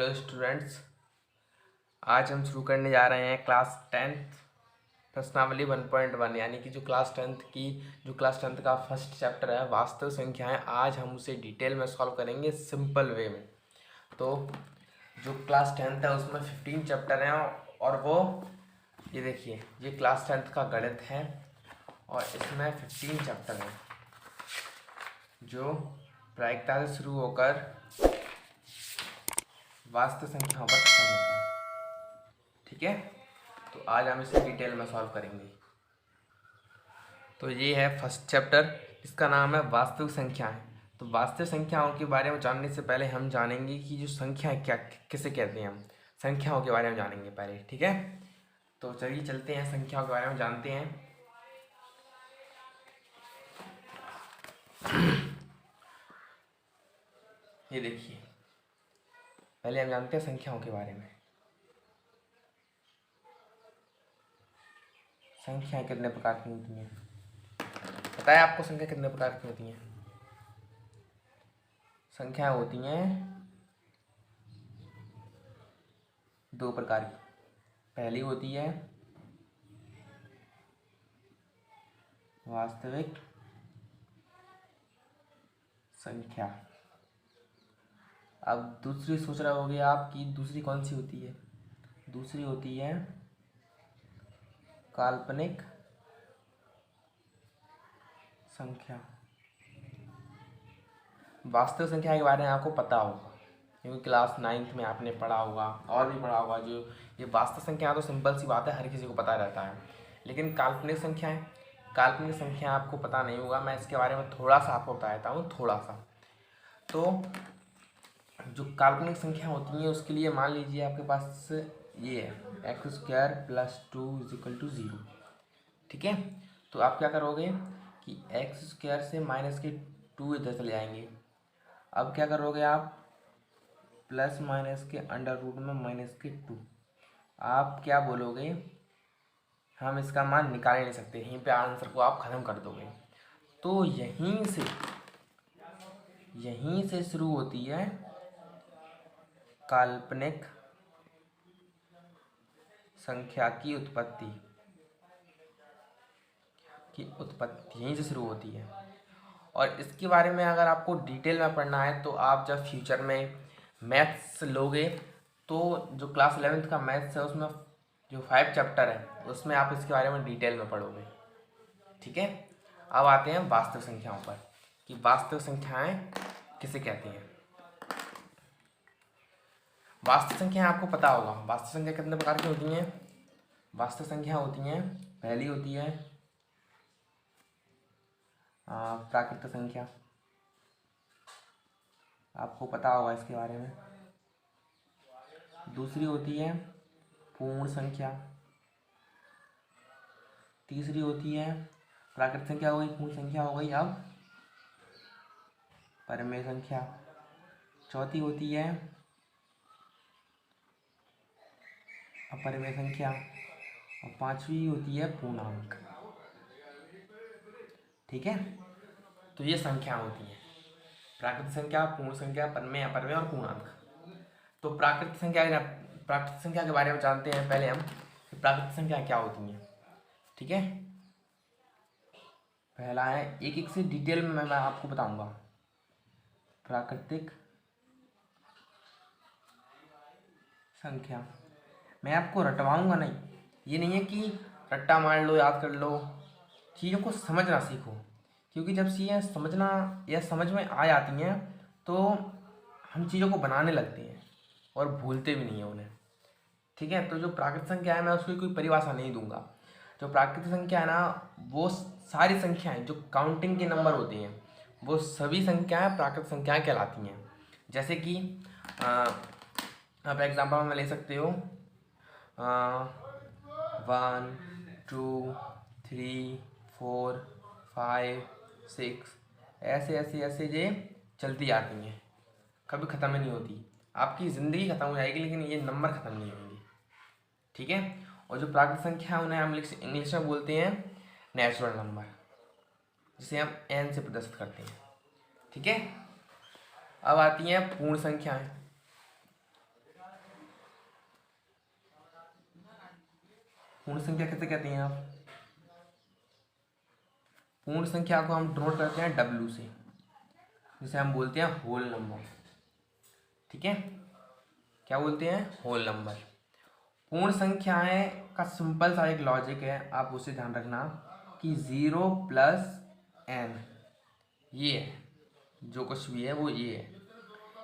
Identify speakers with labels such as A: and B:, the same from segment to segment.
A: Hello students, आज हम शुरू करने जा रहे हैं क्लास 10th प्रश्नावली 1.1 यानी कि जो क्लास टेंथ का फर्स्ट चैप्टर है वास्तविक संख्याएं। आज हम उसे डिटेल में सॉल्व करेंगे सिंपल वे में। तो जो क्लास 10th है उसमें 15 चैप्टर हैं और वो ये देखिए, ये क्लास 10th का गणित है और इसमें 15 चैप्टर हैं जो प्रायिकता से शुरू होकर वास्तविक संख्याओं पर खत्म होता है। ठीक है, तो आज हम इसे डिटेल में सॉल्व करेंगे। तो ये है फर्स्ट चैप्टर, इसका नाम है वास्तविक संख्याएं। तो वास्तविक संख्याओं के बारे में जानने से पहले हम जानेंगे कि जो संख्याएं क्या किसे कहते हैं। हम संख्याओं के बारे में जानेंगे पहले, ठीक है। तो चलिए चलते हैं, संख्याओं के बारे में जानते हैं। ये देखिए, पहले हम जानते हैं संख्याओं के बारे में। संख्याएं कितने प्रकार की होती हैं, पता है आपको? संख्या कितने प्रकार की होती हैं? संख्याएं होती हैं दो प्रकार की। पहली होती है वास्तविक संख्या। अब दूसरी सोच रहे होगे आप कि दूसरी कौन सी होती है? दूसरी होती है काल्पनिक संख्या। वास्तविक संख्या के बारे में आपको पता होगा क्योंकि क्लास 9th में आपने पढ़ा होगा और भी पढ़ा होगा। जो ये वास्तविक संख्या तो सिंपल सी बात है, हर किसी को पता रहता है। लेकिन काल्पनिक संख्या आपको पता नहीं होगा। मैं इसके बारे में थोड़ा सा आपको बता देता हूँ, थोड़ा सा। तो जो काल्पनिक संख्या होती है उसके लिए मान लीजिए आपके पास ये है x² + 2 = 0। ठीक है, तो आप क्या करोगे कि x² से -2 इधर चले जाएंगे। अब क्या करोगे आप, प्लस माइनस के √ में -2। आप क्या बोलोगे, हम इसका मान निकाल ही नहीं सकते, यहीं पे आंसर को आप ख़त्म कर दोगे। तो यहीं से शुरू होती है काल्पनिक संख्या की उत्पत्ति यहीं से शुरू होती है। और इसके बारे में अगर आपको डिटेल में पढ़ना है तो आप जब फ्यूचर में मैथ्स लोगे तो जो क्लास 11th का मैथ्स है उसमें जो 5 चैप्टर है उसमें आप इसके बारे में डिटेल में पढ़ोगे। ठीक है, अब आते हैं वास्तविक संख्याओं पर कि वास्तविक संख्याएं किसे कहती हैं। वास्तविक संख्याएं आपको पता होगा, वास्तविक संख्या कितने प्रकार की होती हैं। वास्तविक संख्या होती हैं, पहली होती है प्राकृत संख्या, आपको पता होगा इसके बारे में। दूसरी होती है पूर्ण संख्या। तीसरी होती है प्राकृत संख्या हो गई, पूर्ण संख्या हो गई, अब परमेय संख्या। चौथी होती है अपरिमेय संख्या और पांचवी होती है पूर्णांक। ठीक है, तो ये संख्या होती हैं प्राकृत संख्या, पूर्ण संख्या, परमेय, अपरिमेय और पूर्णांक। तो प्राकृत संख्या के बारे में जानते हैं पहले हम कि प्राकृत संख्या क्या होती हैं। ठीक है, पहला है, एक एक से डिटेल में मैं आपको बताऊंगा। प्राकृतिक संख्या मैं आपको रटवाऊंगा नहीं, ये नहीं है कि रट्टा मार लो, याद कर लो। चीज़ों को समझना सीखो, क्योंकि जब चीज़ें समझना या समझ में आ जाती हैं तो हम चीज़ों को बनाने लगते हैं और भूलते भी नहीं हैं उन्हें। ठीक है, तो जो प्राकृतिक संख्या है मैं उसकी कोई परिभाषा नहीं दूंगा। जो प्राकृतिक संख्या है ना, वो सारी संख्याएं जो काउंटिंग के नंबर होते हैं वो सभी संख्याएं प्राकृतिक संख्याएं कहलाती हैं। जैसे कि आप एग्जाम्पल में ले सकते हो 1 2 3 4 5 6, ऐसे ऐसे ऐसे ये चलती जाती हैं, कभी ख़त्म ही नहीं होती। आपकी ज़िंदगी ख़त्म हो जाएगी लेकिन ये नंबर ख़त्म नहीं होंगे। ठीक है, और जो प्राकृतिक संख्या है उन्हें हम इंग्लिश में बोलते हैं नेचुरल नंबर, जिसे हम n से प्रदर्शित करते हैं। ठीक है, अब आती हैं पूर्ण संख्याएं। पूर्ण संख्या किसे कहते हैं आप? पूर्ण संख्या को हम डिनोट करते हैं W से, जिसे हम बोलते हैं होल नंबर। ठीक है, क्या बोलते हैं? Whole number. पूर्ण संख्याएं का सिंपल सा एक लॉजिक है, आप उसे ध्यान रखना कि 0 + n, ये है जो कुछ भी है वो ये है।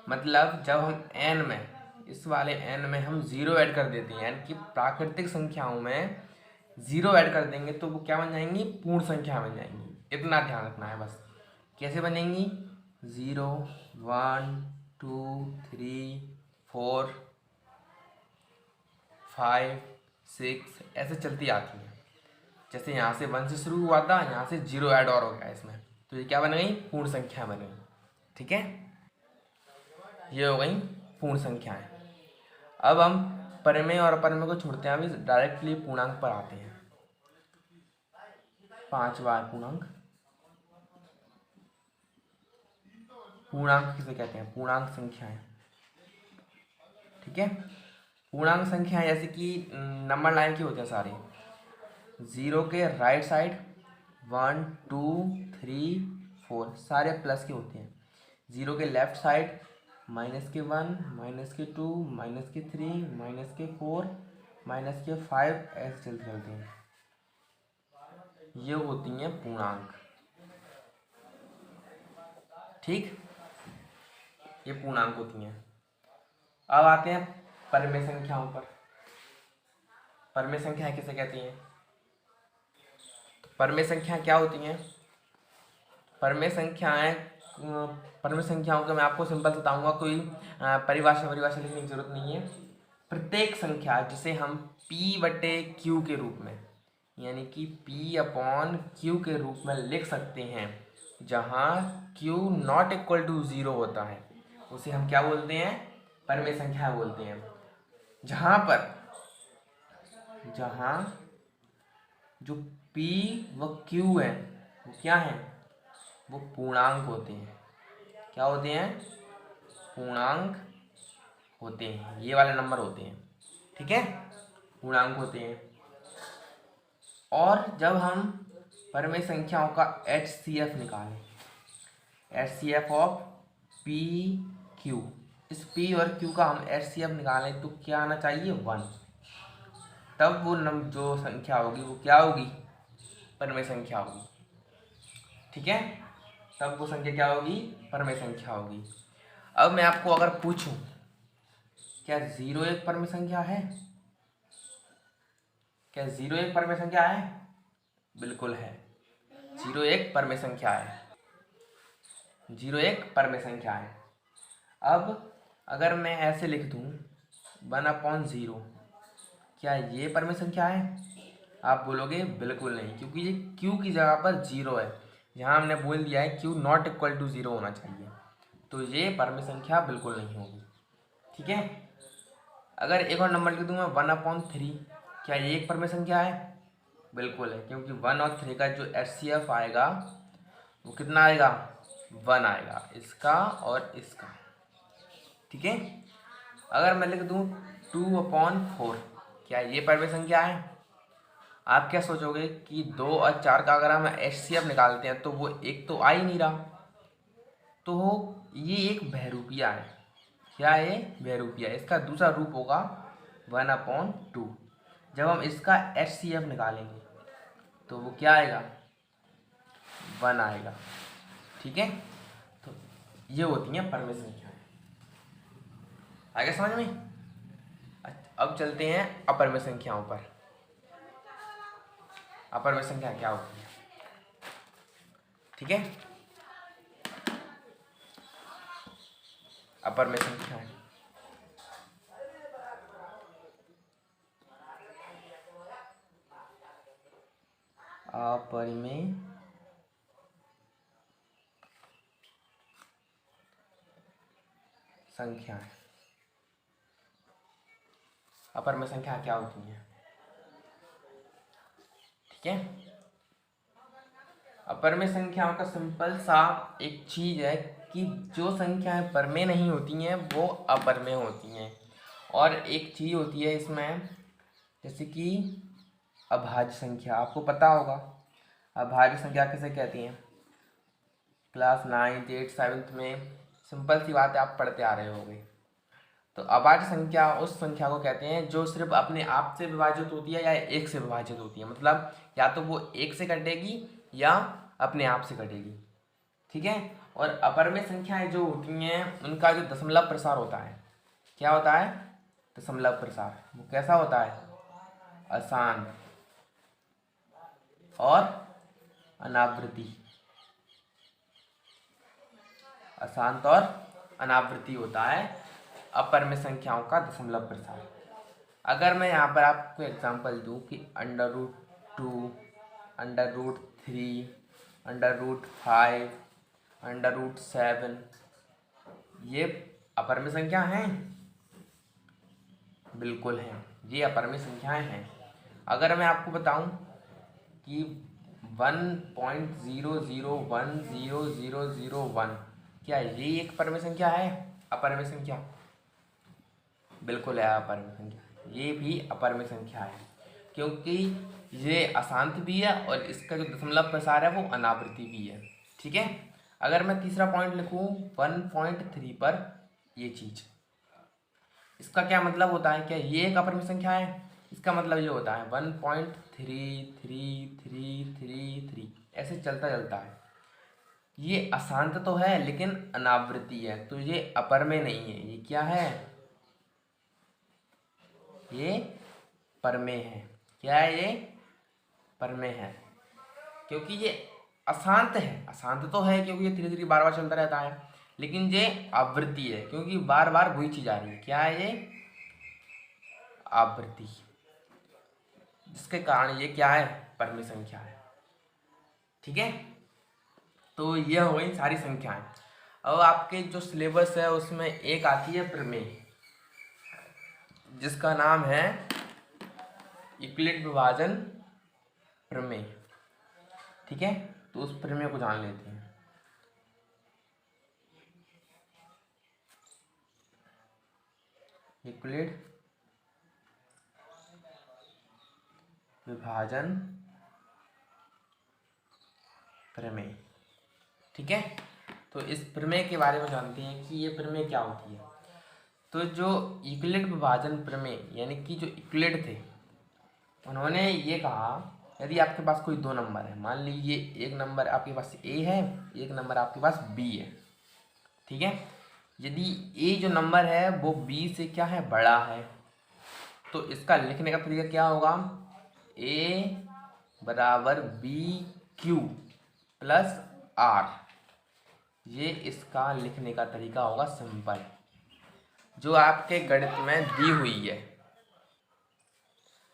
A: मतलब जब हम n में, इस वाले n में हम 0 ऐड कर देते हैं, यानी कि प्राकृतिक संख्याओं में 0 ऐड कर देंगे तो वो क्या बन जाएंगी? पूर्ण संख्या बन जाएंगी। इतना ध्यान रखना है बस। कैसे बनेंगी? 0 1 2 3 4 5 6 ऐसे चलती आती हैं। जैसे यहाँ से 1 से शुरू हुआ था, यहाँ से 0 ऐड और हो गया इसमें, तो ये क्या बन गई? पूर्ण संख्या बन गई। ठीक है, ये हो गई पूर्ण संख्याएं। अब हम परिमेय और अपरिमेय को छोड़ते हैं, अभी डायरेक्टली पूर्णांक पर आते हैं। 5वां पूर्णांक। पूर्णांक किसे कहते हैं? पूर्णांक संख्याएं। ठीक है, पूर्णांक संख्याएं जैसे कि नंबर लाइन के होते हैं सारे। 0 के राइट साइड 1 2 3 4 सारे प्लस के होते हैं। 0 के लेफ्ट साइड -1 -2 -3 -4 -5 ऐसे चलते चलते हैं। ये होती हैं पूर्णांक। ठीक, ये पूर्णांक होती हैं। अब आते हैं परिमेय संख्याओं पर। परिमेय संख्याएं किसे कहती हैं? परिमेय संख्याएं क्या होती हैं? परिमेय संख्याएं, परिमेय संख्याओं का मैं आपको सिंपल बताऊंगा, कोई परिभाषा लिखने की जरूरत नहीं है। प्रत्येक संख्या जिसे हम P/Q के रूप में, यानी कि P/Q के रूप में लिख सकते हैं, जहाँ Q ≠ 0 होता है, उसे हम क्या बोलते हैं? परिमेय संख्या बोलते हैं। जहाँ जो P व Q है वो क्या है? वो पूर्णांक होते हैं। क्या होते हैं? पूर्णांक होते हैं, ये वाले नंबर होते हैं। ठीक है, पूर्णांक होते हैं। और जब हम परिमेय संख्याओं का HCF निकालें, HCF ऑफ PQ, इस P और Q का हम HCF निकालें तो क्या आना चाहिए? 1। तब वो जो संख्या होगी वो क्या होगी? परिमेय संख्या होगी। ठीक है, तब वो संख्या क्या होगी? परिमेय संख्या होगी। अब मैं आपको अगर पूछूं, क्या 0 एक परिमेय संख्या है? क्या 0 एक परिमेय संख्या है? बिल्कुल है, 0 एक परिमेय संख्या है। 0 एक परिमेय संख्या है। अब अगर मैं ऐसे लिख दूं 1/0, क्या ये परिमेय संख्या है? आप बोलोगे बिल्कुल नहीं, क्योंकि ये Q की जगह पर 0 है। यहाँ हमने बोल दिया है Q ≠ 0 होना चाहिए, तो ये परिमेय संख्या बिल्कुल नहीं होगी। ठीक है, अगर एक और नंबर लिख दूँ मैं 1/3, क्या ये एक परिमेय संख्या है? बिल्कुल है, क्योंकि 1 और 3 का जो HCF आएगा वो कितना आएगा? 1 आएगा, इसका और इसका। ठीक है, अगर मैं लिख दूँ 2/4, क्या ये परिमेय संख्या है? आप क्या सोचोगे कि 2 और 4 का अगर हम HCF निकालते हैं तो वो एक तो आ ही नहीं रहा, तो ये एक बहरूपिया है। क्या है? बहरूपिया। इसका दूसरा रूप होगा 1/2। जब हम इसका HCF निकालेंगे तो वो क्या आएगा? 1 आएगा। ठीक है, तो ये होती हैं परिमेय संख्याएं। आगे समझ में? अब चलते हैं अपरिमेय संख्याओं पर। अपरिमेय संख्या क्या होती है? ठीक है, अपरिमेय संख्याएं अपरिमेय संख्याएं। अपरिमेय संख्या क्या होती हैं? ठीक है, अपरिमेय संख्याओं का सिंपल सा एक चीज है कि जो संख्याएं परिमेय नहीं होती हैं वो अपरिमेय होती हैं। और एक चीज होती है इसमें, जैसे कि अभाज्य संख्या आपको पता होगा। अभाज्य संख्या किसे कहती हैं? क्लास 9th 8th 7th में सिंपल सी बात है, आप पढ़ते आ रहे होंगे। तो अभाज्य संख्या उस संख्या को कहते हैं जो सिर्फ अपने आप से विभाजित होती है या एक से विभाजित होती है, मतलब या तो वो एक से कटेगी या अपने आप से कटेगी, ठीक है। और अपरमेय संख्याएं जो होती हैं उनका जो दशमलव प्रसार होता है, क्या होता है? दशमलव प्रसार। वो कैसा होता है? अशांत और अनावृति। अशांत और अनावृति होता है अपरमेय संख्याओं का दशमलव प्रसार। अगर मैं यहाँ पर आपको एग्जांपल दूँ कि √2, √3, √5, √7, ये अपरमेय संख्या हैं? बिल्कुल हैं, ये अपरमेय संख्याएं हैं। अगर मैं आपको बताऊं कि 1.00100001, क्या ये एक अपरमेय संख्या है? अपरमेय संख्या बिल्कुल है, अपरमेय संख्या। ये भी अपरमेय संख्या है क्योंकि ये अशांत भी है और इसका जो दशमलव प्रसार है वो अनावृति भी है, ठीक है। अगर मैं तीसरा पॉइंट लिखूं 1.3 पर, ये चीज, इसका क्या मतलब होता है? क्या ये एक अपरमेय संख्या है? इसका मतलब ये होता है 1.333333, ऐसे चलता चलता है। ये अशांत तो है लेकिन अनावृति है, तो ये अपरमेय नहीं है। ये क्या है? ये परमेय है। क्या है ये? परमेय है, क्योंकि ये अशांत है। अशांत तो है क्योंकि ये धीरे धीरे बार बार चलता रहता है, लेकिन ये आवृत्ति है क्योंकि बार बार वही चीज आ रही है। क्या है ये? आवृत्ति, जिसके कारण ये क्या है? परमेय संख्या है, ठीक है। तो यह हो गई सारी संख्याएं। अब आपके जो सिलेबस है उसमें एक आती है प्रमेय, जिसका नाम है यूक्लिड विभाजन प्रमेय, ठीक है। तो उस प्रमेय को जान लेते हैं। यूक्लिड विभाजन प्रमेय, ठीक है। तो इस प्रमेय के बारे में जानते हैं कि ये प्रमेय क्या होती है। तो जो यूक्लिड विभाजन प्रमेय यानी कि जो यूक्लिड थे, उन्होंने ये कहा यदि आपके पास कोई दो नंबर है, मान लीजिए एक नंबर आपके पास ए है, एक नंबर आपके पास बी है, ठीक है। यदि ए जो नंबर है वो बी से क्या है? बड़ा है, तो इसका लिखने का तरीका क्या होगा? ए बराबर बी क्यू प्लस आर, ये इसका लिखने का तरीका होगा सिंपल, जो आपके गणित में दी हुई है।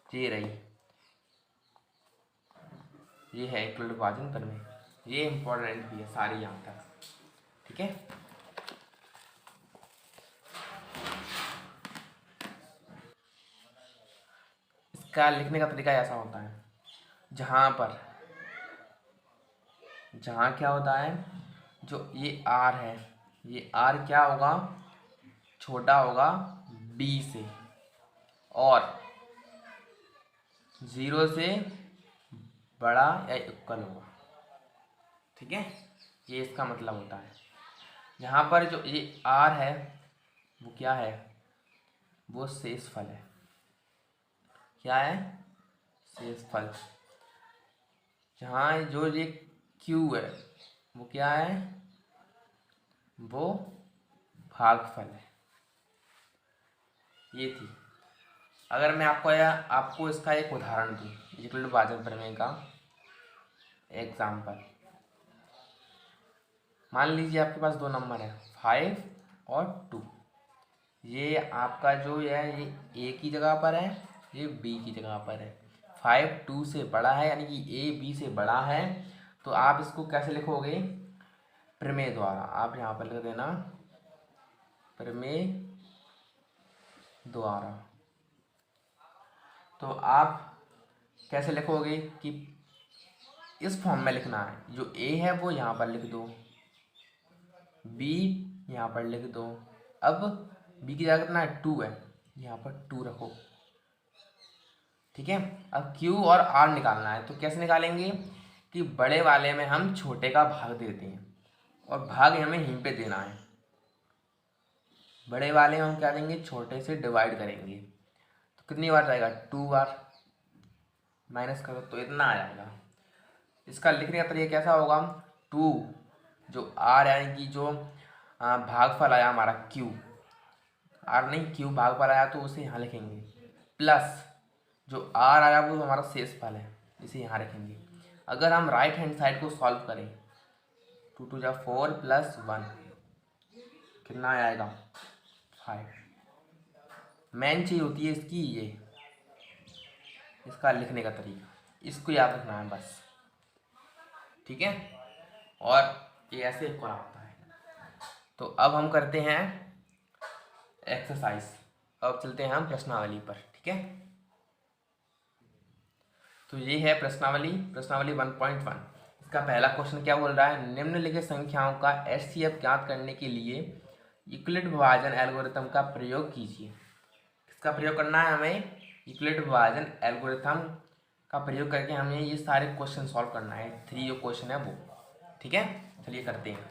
A: ये रही, ये है यूक्लिड विभाजन प्रमेय। ये इंपॉर्टेंट भी है सारी यहाँ तक, ठीक है। इसका लिखने का तरीका ऐसा होता है, जहाँ क्या होता है, जो ये आर है, ये आर क्या होगा? छोटा होगा बी से, और 0 से बड़ा या इक्वल होगा, ठीक है। ये इसका मतलब होता है। यहाँ पर जो ये आर है वो क्या है? वो शेषफल है। क्या है? शेषफल। जहाँ जो ये क्यू है वो क्या है? वो भागफल है। ये थी। अगर मैं आपको इसका एक उदाहरण दूँ, यूक्लिड विभाजन प्रमेय का एग्जाम्पल, मान लीजिए आपके पास दो नंबर है 5 और 2। ये आपका जो है ये ए की जगह पर है, ये बी की जगह पर है। 5 2 से बड़ा है यानी कि ए बी से बड़ा है, तो आप इसको कैसे लिखोगे? प्रमेय द्वारा। आप यहाँ पर लिख देना प्रमेय द्वारा। तो आप कैसे लिखोगे कि इस फॉर्म में लिखना है, जो ए है वो यहाँ पर लिख दो, बी यहाँ पर लिख दो। अब बी की जगह कितना है? 2 है, यहाँ पर 2 रखो। ठीक है। अब Q और R निकालना है, तो कैसे निकालेंगे कि बड़े वाले में हम छोटे का भाग देते हैं और भाग हमें यहीं पे देना है। बड़े वाले में हम क्या देंगे, छोटे से डिवाइड करेंगे, तो कितनी बार जाएगा, 2 बार। माइनस करो तो इतना आ जाएगा। इसका लिखने का तरीका कैसा होगा, 2 जो R यानी कि जो भागफल आया हमारा Q, R नहीं Q भागफल आया तो उसे यहाँ लिखेंगे, प्लस जो R आया वो हमारा शेषफल है, इसे यहाँ रखेंगे। अगर हम राइट हैंड साइड को सॉल्व करें, 2 2 जा 4 प्लस 1 कितना आएगा, 5। मेन चीज़ होती है इसकी ये, इसका लिखने का तरीका, इसको याद रखना है बस, ठीक है। और ये ऐसे एक और आता है। तो अब हम करते हैं एक्सरसाइज, अब चलते हैं हम प्रश्नावली पर, ठीक है। तो ये है प्रश्नावली 1.1। इसका पहला क्वेश्चन क्या बोल रहा है, निम्नलिखित संख्याओं का HCF ज्ञात करने के लिए यूक्लिड विभाजन एल्गोरिथम का प्रयोग कीजिए। किसका प्रयोग करना है हमें, यूक्लिड विभाजन एल्गोरिथम का प्रयोग करके हमें ये सारे क्वेश्चन सॉल्व करना है, 3 जो क्वेश्चन है वो, ठीक है। चलिए करते हैं।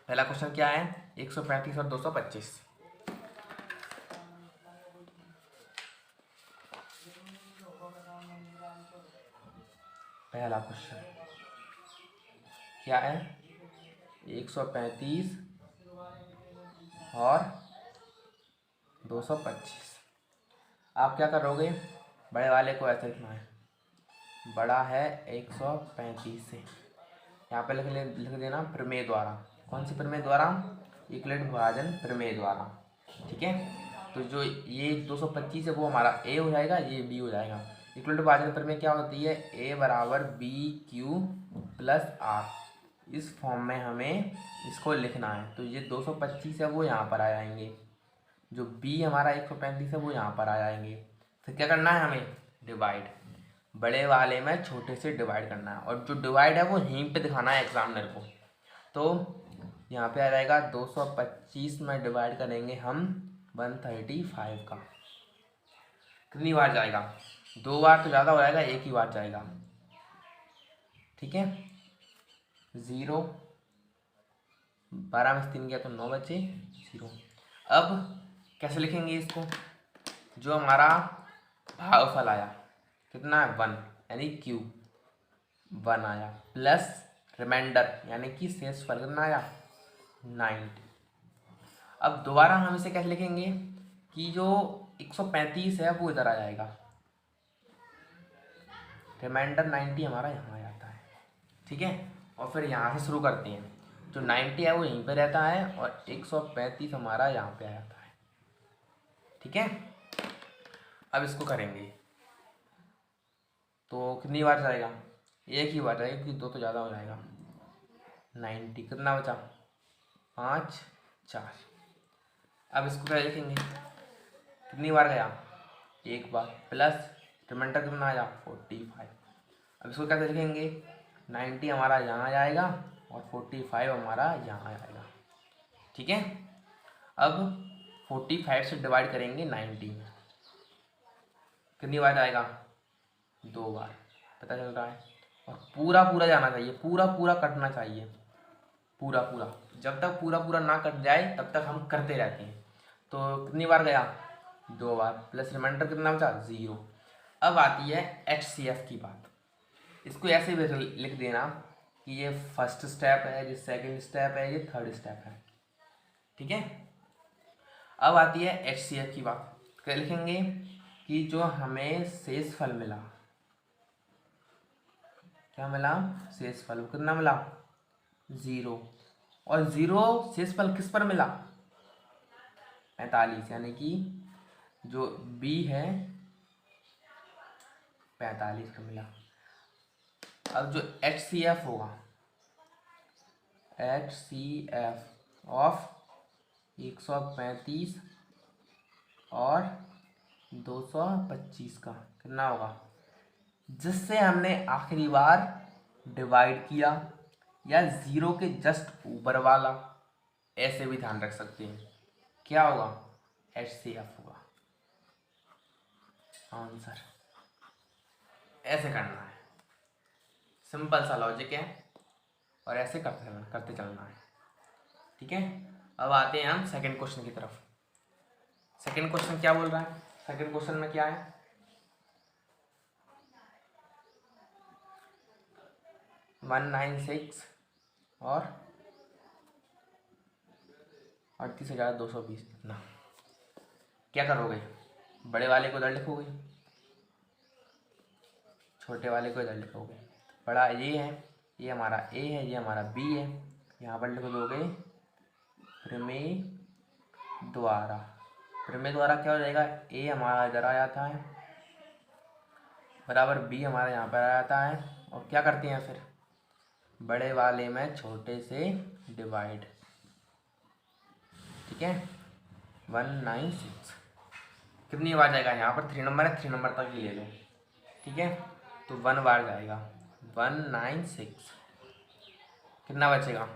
A: पहला क्वेश्चन क्या है, 135 और 225। पहला क्वेश्चन क्या है, 135 और 225। आप क्या करोगे, बड़े वाले को ऐसे लिखना है, बड़ा है 135 से, यहाँ पे लिख देना प्रमेय द्वारा। कौन सी प्रमेय द्वारा, यूक्लिड विभाजन प्रमेय द्वारा, ठीक है। तो जो ये 225 है वो हमारा A हो जाएगा, ये B हो जाएगा। यूक्लिड विभाजन प्रमेय क्या होती है, A बराबर BQ प्लस R, इस फॉर्म में हमें इसको लिखना है। तो ये 225 है वो यहाँ पर आ जाएंगे, जो B हमारा 135 है वो यहाँ पर आ जाएंगे। फिर क्या करना है हमें, डिवाइड, बड़े वाले में छोटे से डिवाइड करना है, और जो डिवाइड है वो यहीं पे दिखाना है एग्जामिनर को। तो यहाँ पे आ जाएगा 225 में डिवाइड करेंगे हम 135 का, कितनी बार जाएगा, 2 बार तो ज़्यादा हो जाएगा, एक ही बार जाएगा, ठीक है। 0, 12 में से 3 गया तो 9 बचे 0। अब कैसे लिखेंगे इसको, जो हमारा भागफल आया कितना है 1, यानी Q 1 आया, प्लस रिमाइंडर यानी कि शेषफल कितना आया 90। अब दोबारा हम इसे कैसे लिखेंगे कि जो 135 है वो इधर आ जाएगा, रिमाइंडर 90 हमारा यहाँ आ जाता है, ठीक है। और फिर यहाँ से शुरू करते हैं, जो 90 है वो यहीं पे रहता है और 135 हमारा यहाँ पे आ जाता है, ठीक है। अब इसको करेंगे तो कितनी बार जाएगा, एक ही बार जाएगा क्योंकि 2 तो ज़्यादा हो जाएगा। 90 कितना बचा, 5 4। अब इसको क्या लिखेंगे, कितनी बार गया, एक बार, प्लस रिमाइंडर कितना आया 45। अब इसको कैसे लिखेंगे, 90 हमारा यहाँ जाएगा और 45 हमारा यहाँ आएगा, ठीक है। अब 45 से डिवाइड करेंगे 90 में, कितनी बार जाएगा, 2 बार, पता चल रहा है। और पूरा पूरा जाना चाहिए, पूरा पूरा कटना चाहिए, पूरा पूरा, जब तक पूरा पूरा ना कट जाए तब तक हम करते रहते हैं। तो कितनी बार गया, 2 बार, प्लस रिमाइंडर कितना बचा 0। अब आती है HCF की बात, इसको ऐसे भी लिख देना कि ये फर्स्ट स्टेप है, ये सेकंड स्टेप है, ये थर्ड स्टेप है, ठीक है। अब आती है HCF की बात, क्या लिखेंगे कि जो हमें शेषफल मिला, क्या मिला, शेषफल कितना मिला 0, और 0 शेषफल किस पर मिला 45, यानी कि जो B है 45 का मिला। अब जो HCF होगा, HCF ऑफ 135 और 225 का कितना होगा, जिससे हमने आखिरी बार डिवाइड किया, या 0 के जस्ट ऊपर वाला, ऐसे भी ध्यान रख सकते हैं, क्या होगा HCF होगा आंसर। ऐसे करना है। सिंपल सा लॉजिक है और ऐसे करते चलना है। ठीक है, अब आते हैं हम सेकंड क्वेश्चन की तरफ। सेकंड क्वेश्चन क्या बोल रहा है? सेकंड क्वेश्चन में क्या है? 196 और 38,220 इतना। क्या करोगे? बड़े वाले को इधर लिखोगे, छोटे वाले को इधर लिखोगे। बड़ा ये है, ये हमारा ए है, ये हमारा बी है। यहाँ पर लिख दोगे प्रमेय द्वारा। प्रमेय द्वारा क्या हो जाएगा? ए हमारा इधर आ जाता है बराबर बी हमारा यहाँ पर आ जाता है। और क्या करते हैं फिर? बड़े वाले में छोटे से डिवाइड। ठीक है, 196 कितनी बार जाएगा? यहाँ पर 3 नंबर है, 3 नंबर तक ही ले लो। ठीक है, तो 1 बार जाएगा 196। कितना बचेगा?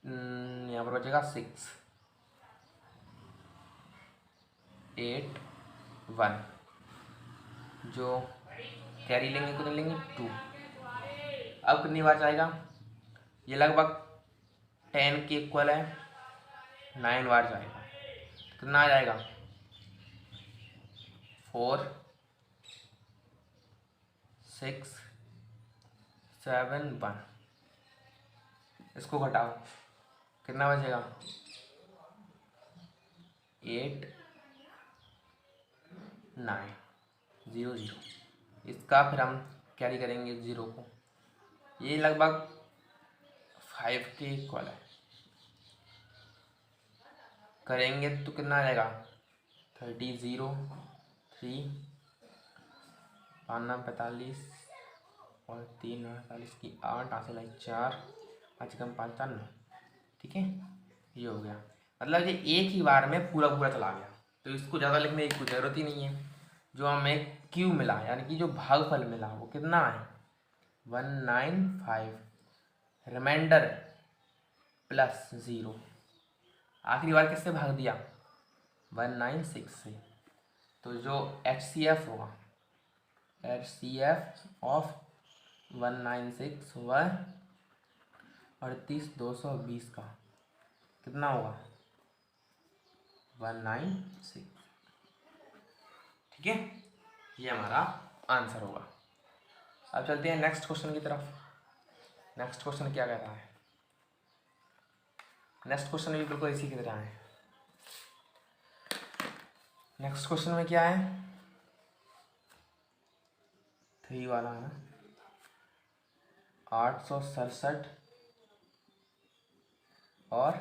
A: यहाँ पर बचेगा 6 8 1। जो कैरी लेंगे कितने लेंगे? 2। अब कितनी बार जाएगा? ये लगभग 10 के इक्वल है, 9 बार जाएगा। कितना आ जाएगा? 4 6 7 1। इसको घटाओ, कितना बचेगा? 8 9 0 0। इसका फिर हम कैरी करेंगे 0 को। ये लगभग 5 के इक्वल है। करेंगे तो कितना आ जाएगा? 30 0 3 5 9 45 और 3 9 48 की 8 8 लाई 4 5 कम 5 4 9। ठीक है, ये हो गया। मतलब ये एक ही बार में पूरा पूरा चला गया, तो इसको ज़्यादा लिखने की कोई ज़रूरत ही नहीं है। जो हमें क्यू मिला यानी कि जो भागफल मिला वो कितना है? 195 रिमाइंडर प्लस 0। आखिरी बार किससे भाग दिया? 196 से। तो जो HCF होगा, HCF ऑफ 196 वह 38,220 का कितना होगा? 196। ठीक है, ये हमारा आंसर होगा। अब चलते हैं नेक्स्ट क्वेश्चन की तरफ। नेक्स्ट क्वेश्चन क्या कहता है? नेक्स्ट क्वेश्चन भी बिल्कुल इसी की तरह है। नेक्स्ट क्वेश्चन में क्या है? 3 वाला है ना, 867 और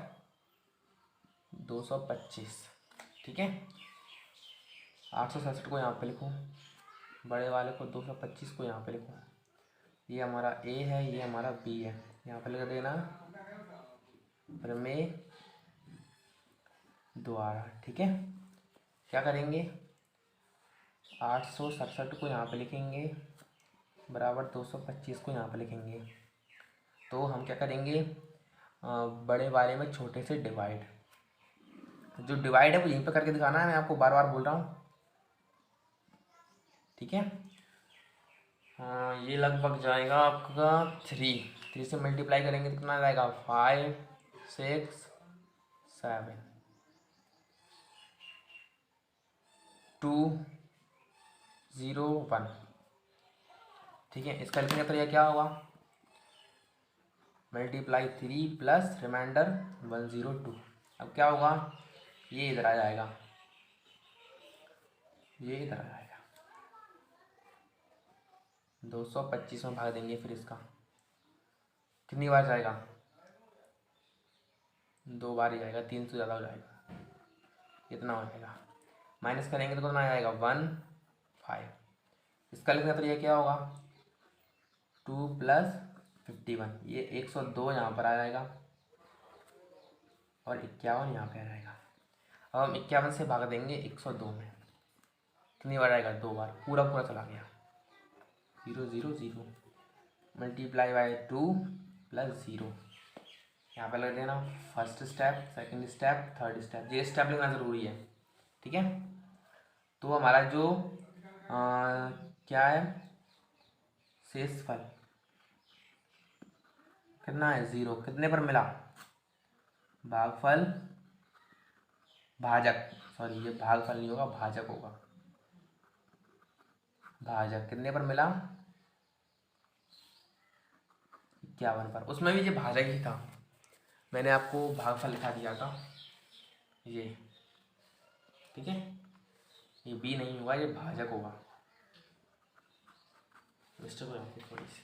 A: 225। ठीक है, 867 को यहाँ पे लिखो, बड़े वाले को 225 को यहाँ पे लिखो। ये हमारा ए है, ये हमारा बी है। यहाँ पे लिख देना प्रमेय द्वारा। ठीक है, क्या करेंगे? 867 को यहाँ पे लिखेंगे बराबर 225 को यहाँ पे लिखेंगे। तो हम क्या करेंगे? बड़े वाले में छोटे से डिवाइड। जो डिवाइड है वो यहीं पे करके दिखाना है, मैं आपको बार बार बोल रहा हूँ। ठीक है, ये लगभग जाएगा आपका 3 से मल्टीप्लाई करेंगे तो कितना जाएगा? 5 6 7 2 0 1। ठीक है, इसका लिखने का तरीका क्या होगा? Multiply 3 plus reminder 102। अब क्या होगा? ये इधर आ जाएगा, ये इधर आ जाएगा। 225 में भाग देंगे, फिर इसका कितनी बार जाएगा? 2 बार ही जाएगा, 3 से ज़्यादा हो जाएगा। इतना हो जाएगा। माइनस करेंगे तो कितना आ जाएगा? 1 5। इसका लिखने का तरीका क्या होगा? 2 प्लस 51। ये 102 यहाँ पर आ जाएगा और 51 यहाँ पे आ जाएगा। अब हम 51 से भाग देंगे 102 में, कितनी बार आएगा? 2 बार। पूरा पूरा चला गया। 0 0 0 मल्टीप्लाई बाय 2 प्लस 0। यहाँ पे लग देना first step, second step, third step. ये स्टेप लिखना ज़रूरी है। ठीक है, तो हमारा जो क्या है शेषफल कितना है 0, कितने पर मिला भागफल भाजक, सॉरी ये भागफल नहीं होगा भाजक होगा, भाजक कितने पर मिला 51 पर, उसमें भी ये भाजक ही था, मैंने आपको भागफल लिखा दिया था ये, ठीक है, ये बी नहीं होगा ये भाजक होगा, मिस्टेक हो जाती है थोड़ी सी।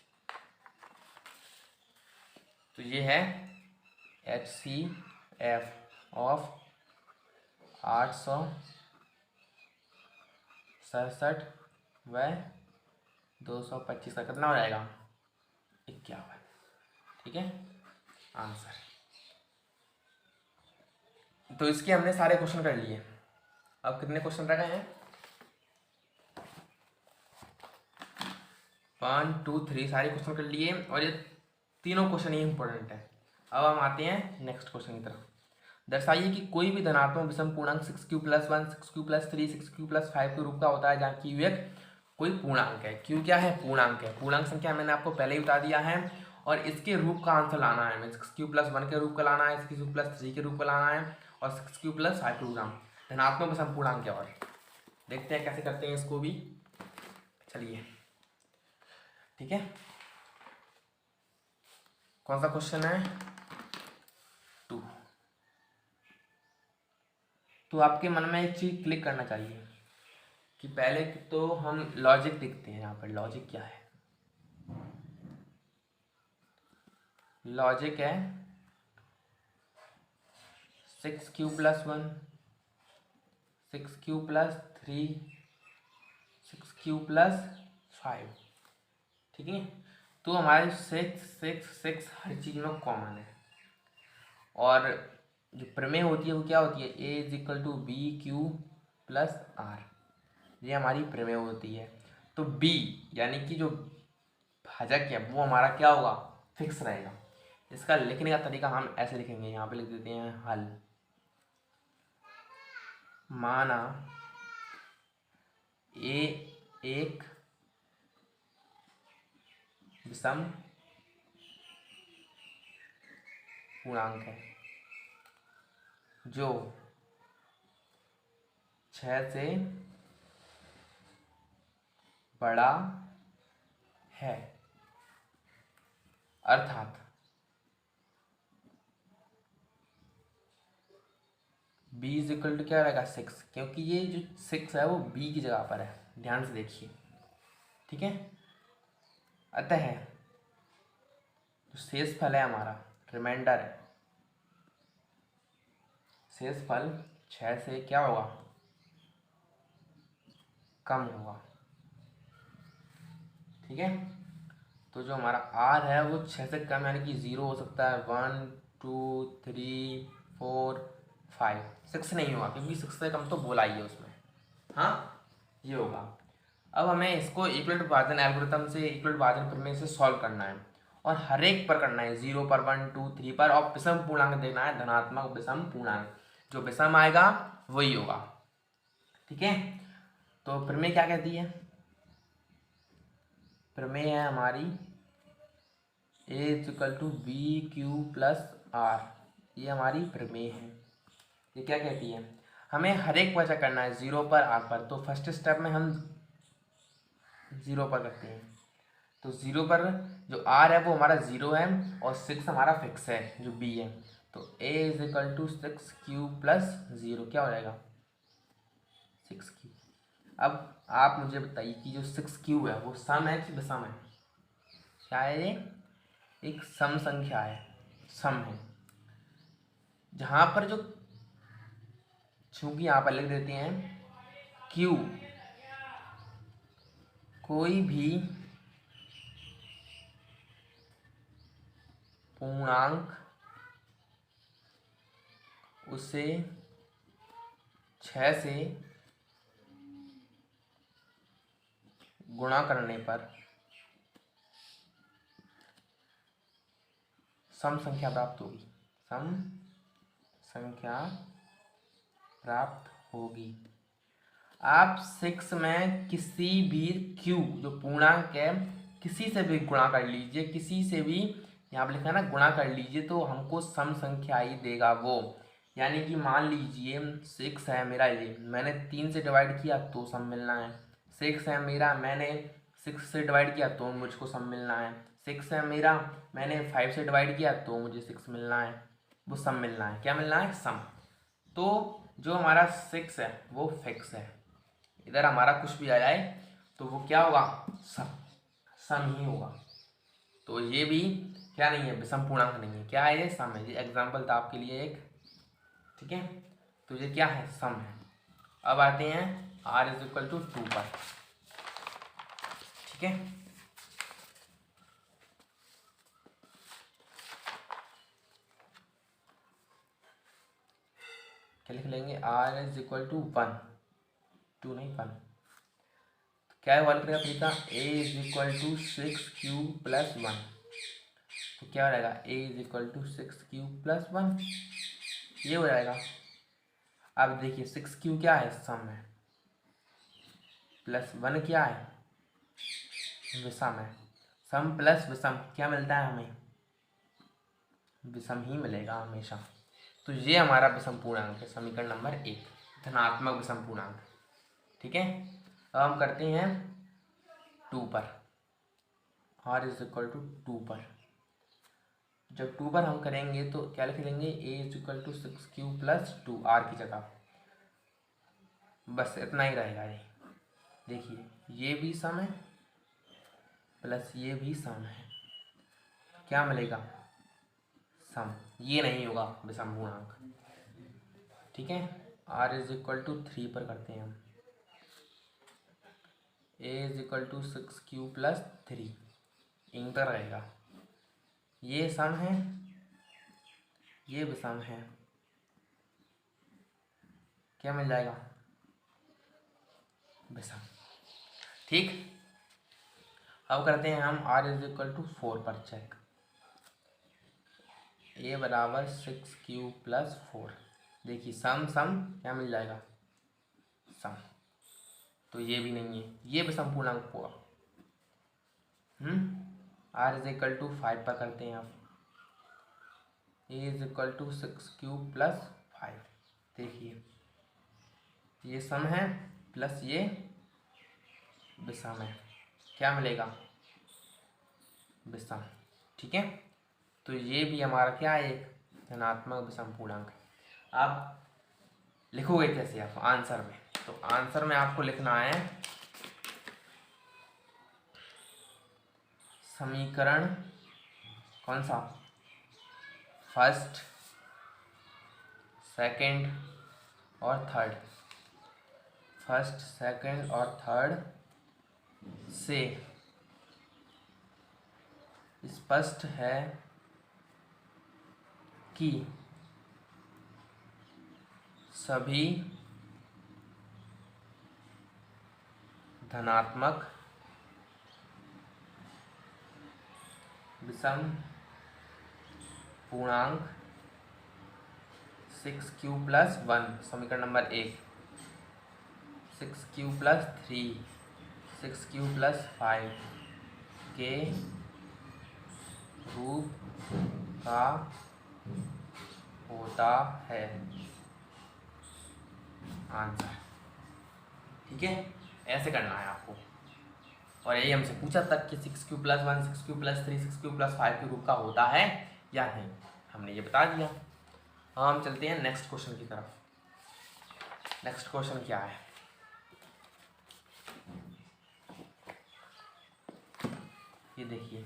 A: तो ये है HCF ऑफ 867 व 225 का कितना हो जाएगा 51, ठीक है आंसर। तो इसके हमने सारे क्वेश्चन कर लिए, अब कितने क्वेश्चन रह गए हैं 1 2 3 सारे क्वेश्चन कर लिए, और ये तीनों क्वेश्चन ही इंपॉर्टेंट है। अब हम आते हैं नेक्स्ट क्वेश्चन की तरफ। दर्शाइए कि कोई भी धनात्मक विषम पूर्णांक 6q+1 6q+3 6q+5 के रूप का होता है जहाँ q एक कोई पूर्णांक है। q क्या है पूर्णांक है, पूर्णांक संख्या मैंने आपको पहले ही बता दिया है, और इसके रूप का आंसर लाना है, हमें 6q+1 के रूप का लाना है, 6q+3 के रूप का लाना है, और 6q+5 के रूप का। धनात्मक विषम पूर्णांक है, और देखते हैं कैसे करते हैं इसको भी, चलिए ठीक है। कौन सा क्वेश्चन है 2। तो आपके मन में एक चीज क्लिक करना चाहिए कि पहले तो हम लॉजिक देखते हैं, यहाँ पर लॉजिक क्या है। लॉजिक है 6q+1 6q+3 6q+5, ठीक है। तो हमारे 6 हर चीज में कॉमन है, और जो प्रमेय होती है वो क्या होती है A=BQ+R, ये हमारी प्रमेय होती है। तो B यानी कि जो भाजक है वो हमारा क्या होगा फिक्स रहेगा। इसका लिखने का तरीका हम ऐसे लिखेंगे, यहाँ पे लिख देते हैं हल। माना A एक विषम पूर्णांक है जो 6 से बड़ा है, अर्थात b इक्वल टू क्या रहेगा 6, क्योंकि ये जो 6 है वो b की जगह पर है, ध्यान से देखिए, ठीक है। अतः जो शेषफल है हमारा रिमाइंडर है, शेषफल 6 से क्या होगा कम होगा, ठीक है। तो जो हमारा r है वो 6 से कम यानी कि 0 हो सकता है, 1 2 3 4 5, 6 नहीं होगा क्योंकि 6 से कम तो बोला ही है उसमें, हाँ ये होगा। अब हमें इसको इक्वल विभाजन एल्गोरिथम से इक्वल विभाजन प्रमेय से सॉल्व करना है, और हर एक पर करना है, 0 पर 1 2 3 पर, और विषम पूर्णांक देना है, धनात्मक विषम पूर्णांक, जो विषम आएगा वही होगा, ठीक है। तो प्रमेय क्या कहती है, प्रमेय है हमारी A=BQ+R, ये हमारी प्रमेय है। ये क्या कहती है, हमें हर एक पर करना है 0 पर R पर। तो फर्स्ट स्टेप में हम 0 पर करते हैं, तो 0 पर जो R है वो हमारा 0 है, और 6 हमारा फिक्स है जो B है। तो A=6q+0 क्या हो जाएगा 6q। अब आप मुझे बताइए कि जो 6q है वो सम है कि विषम है, क्या है ये एक सम संख्या है, सम है, जहाँ पर जो चूंकि यहाँ पर लिख देते हैं q कोई भी पूर्णांक उसे 6 से गुणा करने पर सम संख्या प्राप्त होगी, सम संख्या प्राप्त होगी। आप 6 में किसी भी q जो पूर्णांक है किसी से भी गुणा कर लीजिए, किसी से भी यहाँ पर लिखा है ना गुणा कर लीजिए, तो हमको सम संख्या ही देगा वो। यानी कि मान लीजिए 6 है मेरा, ये मैंने 3 से डिवाइड किया तो सम मिलना है। 6 है मेरा, मैंने 6 से डिवाइड किया तो मुझको सम मिलना है। 6 है मेरा, मैंने 5 से डिवाइड किया तो मुझे 6 मिलना है, वो सम मिलना है। क्या मिलना है? सम। तो जो हमारा 6 है वो फिक्स है, इधर हमारा कुछ भी आ जाए तो वो क्या होगा? सम, सम ही होगा। तो ये भी क्या नहीं है? विषम पूर्णांक नहीं है। क्या है ये? सम है। ये एग्जाम्पल था आपके लिए एक, ठीक है। तो ये क्या है? सम है। अब आते हैं r इज इक्वल टू 2 पर, ठीक है। क्या लिख लेंगे? r इज इक्वल टू 1, 2 नहीं 1। क्या है? वाल करेगा Preeta? a is equal to 6q plus 1। तो क्या हो जाएगा? a is equal to 6q plus 1, ये हो जाएगा। अब देखिए 6q क्या है? सम है, प्लस 1 क्या है? विषम है। सम प्लस विषम क्या मिलता है हमें? विषम ही मिलेगा हमेशा। तो ये हमारा विषम पूर्णांक है, समीकरण नंबर 1, धनात्मक विषम पूर्णांक, ठीक है। अब हम करते हैं 2 पर, r इज इक्वल टू 2 पर। जब 2 पर हम करेंगे तो क्या लिख लेंगे? a is equal to 6q plus 2, r की जगह, बस इतना ही रहेगा ये। देखिए ये भी सम है प्लस ये भी सम है, क्या मिलेगा? सम। ये नहीं होगा विषम पूर्णांक, ठीक है। r इज इक्वल टू 3 पर करते हैं हम, a is equal to 6q plus 3, इंटर रहेगा। ये सम है, ये विषम है, क्या मिल जाएगा? विषम, ठीक। अब करते हैं हम r इज इक्वल टू 4 पर चेक, a बराबर 6q प्लस 4। देखिए सम सम क्या मिल जाएगा? सम। तो ये भी नहीं है, ये विषम पूर्णांक हुआ। r इज इक्वल टू 5 पर करते हैं आप, a is equal to 6q plus 5। देखिए ये सम है प्लस ये विषम है, क्या मिलेगा? विषम, ठीक है। तो ये भी हमारा क्या है? एक धनात्मक विषम पूर्णांक है। आप लिखोगे कैसे आप आंसर में? तो आंसर में आपको लिखना है समीकरण कौन सा? फर्स्ट, सेकंड और थर्ड। फर्स्ट, सेकंड और थर्ड से स्पष्ट है कि सभी धनात्मक विषम पूर्णांक 6q प्लस 1, समीकरण number 1, 6q plus 3, 6q plus 5 के रूप का होता है आंसर, ठीक है। ऐसे करना है आपको। और यही हमसे पूछा तक कि 6q plus 1, 6q plus 3, 6q plus 5 के रूप का होता है या नहीं, हमने ये बता दिया। हम चलते हैं नेक्स्ट क्वेश्चन की तरफ। नेक्स्ट क्वेश्चन क्या है? ये देखिए,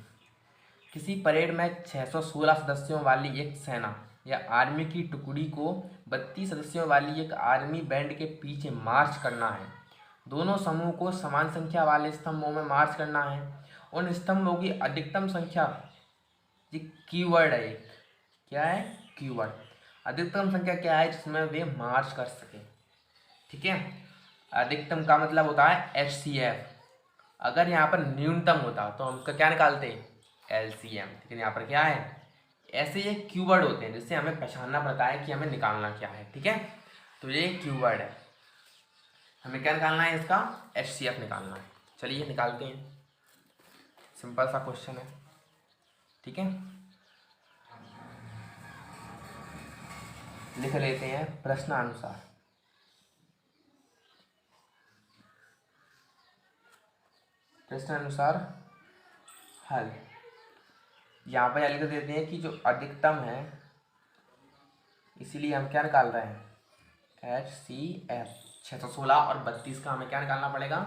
A: किसी परेड में 616 सदस्यों वाली एक सेना या आर्मी की टुकड़ी को 32 सदस्यों वाली एक आर्मी बैंड के पीछे मार्च करना है। दोनों समूह को समान संख्या वाले स्तंभों में मार्च करना है। उन स्तंभों की अधिकतम संख्या, ये कीवर्ड है एक, क्या है? कीवर्ड। अधिकतम संख्या क्या है जिसमें वे मार्च कर सके, ठीक है। अधिकतम का मतलब होता है HCF। अगर यहाँ पर न्यूनतम होता तो हम उसका क्या निकालते? LCM। लेकिन यहाँ पर क्या है? ऐसे ये कीवर्ड होते हैं जिससे हमें पहचानना पड़ता है कि हमें निकालना क्या है, ठीक है। तो ये कीवर्ड है। हमें क्या निकालना है, इसका HCF निकालना है। चलिए निकालते हैं, सिंपल सा क्वेश्चन है, ठीक है। लिख लेते हैं प्रश्नानुसार। प्रश्नानुसार हल। यहाँ पर लिख देते हैं कि जो अधिकतम है, इसीलिए हम क्या निकाल रहे हैं, HCF। 616 और 32 का हमें क्या निकालना पड़ेगा,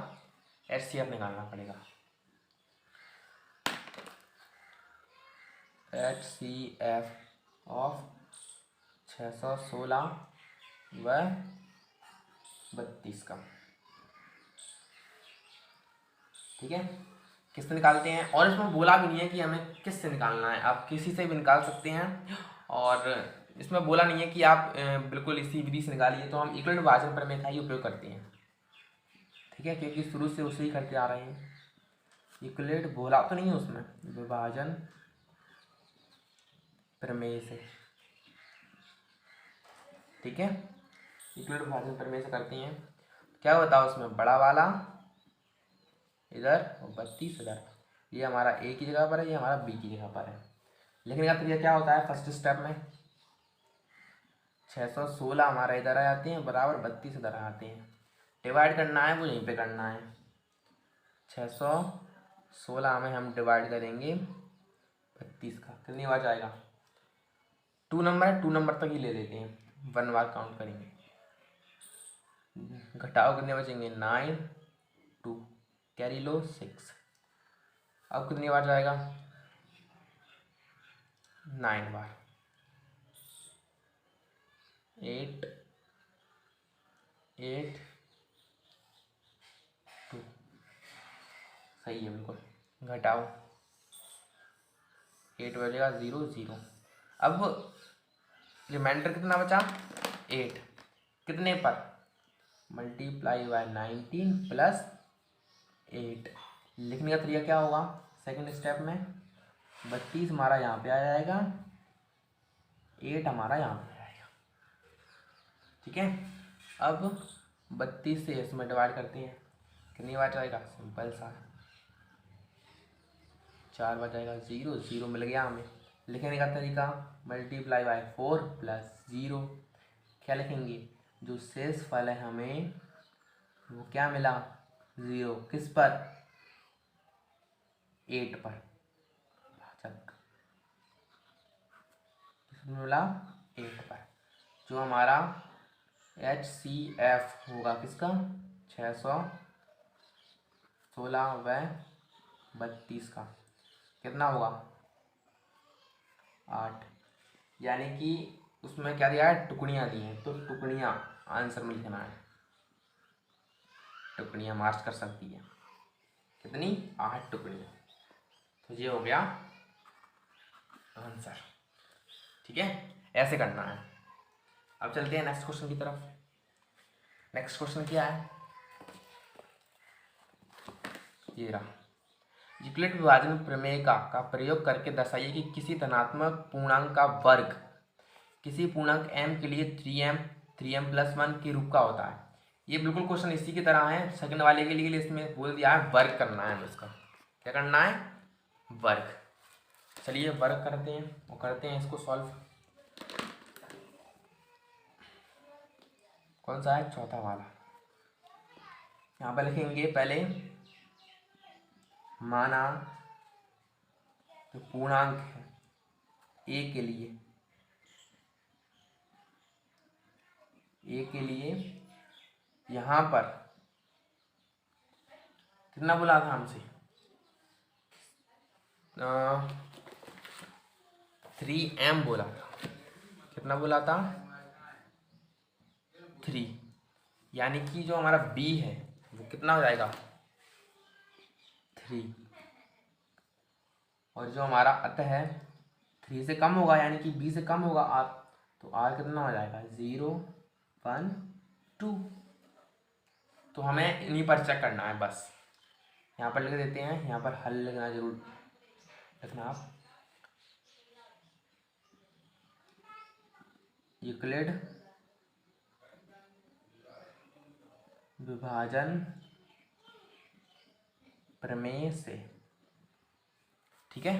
A: HCF निकालना पड़ेगा। HCF ऑफ 616 व 32 का, ठीक है। किससे निकालते हैं, और इसमें बोला भी नहीं है कि हमें किससे निकालना है, आप किसी से भी निकाल सकते हैं। और इसमें बोला नहीं है कि आप बिल्कुल इसी विधि से निकालिए, तो हम इक्वल विभाजन प्रमेय का ही उपयोग करते हैं, ठीक है, क्योंकि शुरू से उसे ही करते आ रहे हैं। इक्वलेट बोला तो नहीं है उसमें, विभाजन प्रमेय से, ठीक है, इक्वलेट विभाजन प्रमेय से करते हैं। क्या बताओ उसमें, बड़ा वाला इधर और 32 इधर, ये हमारा A की जगह पर है, ये हमारा B की जगह पर है। लिखने का तरीका क्या होता है, फर्स्ट स्टेप में 616 हमारा इधर आ जाते हैं, बराबर 32 इधर आते हैं। डिवाइड करना है वो यहीं पे करना है। 616 में हम डिवाइड करेंगे 32 का, कितनी बार जाएगा, 2 नंबर है, 2 नंबर तक ही ले लेते हैं, 1 बार काउंट करेंगे। घटाओ कितने बचेंगे, 9, 2 कैरी लो 6। अब कितनी बार जाएगा, 9 बार, 8, 8, 2, सही है बिल्कुल। घटाओ 8 बचेगा 0, 0। अब रिमाइंडर कितना बचा, 8, कितने पर, मल्टीप्लाई बाय 19 प्लस 8। लिखने का तरीका क्या होगा, सेकंड स्टेप में 32 हमारा यहाँ पे आ जाएगा, 8 हमारा यहाँ पे आ जाएगा, ठीक है। अब 32 से इसमें डिवाइड करते हैं, कितनी बार जाएगा, सिंपल सा 4 बार जाएगा, 0, 0 मिल गया हमें। लिखने का तरीका मल्टीप्लाई बाय 4 प्लस 0, क्या लिखेंगे, जो शेष फल है हमें वो क्या मिला, 0, किस पर, 8 पर, मिला 8 पर। जो हमारा HCF होगा किसका, 616 व 32 का, कितना होगा, 8। यानी कि उसमें क्या दिया है, टुकड़ियाँ दी हैं, तो टुकड़ियाँ आंसर में लिखना है, टुकड़ियाँ मार्च कर सकती है, कितनी, 8 टुकड़ियाँ। तो ये हो गया आंसर, ठीक है, ऐसे करना है। अब चलते हैं नेक्स्ट क्वेश्चन की तरफ। नेक्स्ट क्वेश्चन क्या है, ये रहा, यूक्लिड विभाजन प्रमेय का प्रयोग करके दर्शाइए कि किसी धनात्मक पूर्णांक का वर्ग किसी पूर्णांक m के लिए 3m+1 के रूप का होता है। ये बिल्कुल क्वेश्चन इसी की तरह है, सेकंड वाले के लिए इसमें बोल दिया है वर्ग करना है, इसका क्या करना है, वर्ग। चलिए वर्ग करते हैं और करते हैं इसको सॉल्व। कौन सा है, चौथा वाला। यहाँ पर लिखेंगे पहले, माना जो पूर्णांक है a के लिए यहाँ पर कितना बोला था हमसे, 3m बोला था, कितना बोला था, 3। यानी कि जो हमारा b है वो कितना हो जाएगा, 3। और जो हमारा अतः है 3 से कम होगा, यानी कि b से कम होगा r, तो r कितना हो जाएगा, 0, 1, 2। तो हमें इन्हीं पर चेक करना है बस। यहाँ पर लिख देते हैं, यहाँ पर हल लिखना जरूर लिखना आप, यूक्लिड विभाजन प्रमेय से, ठीक है।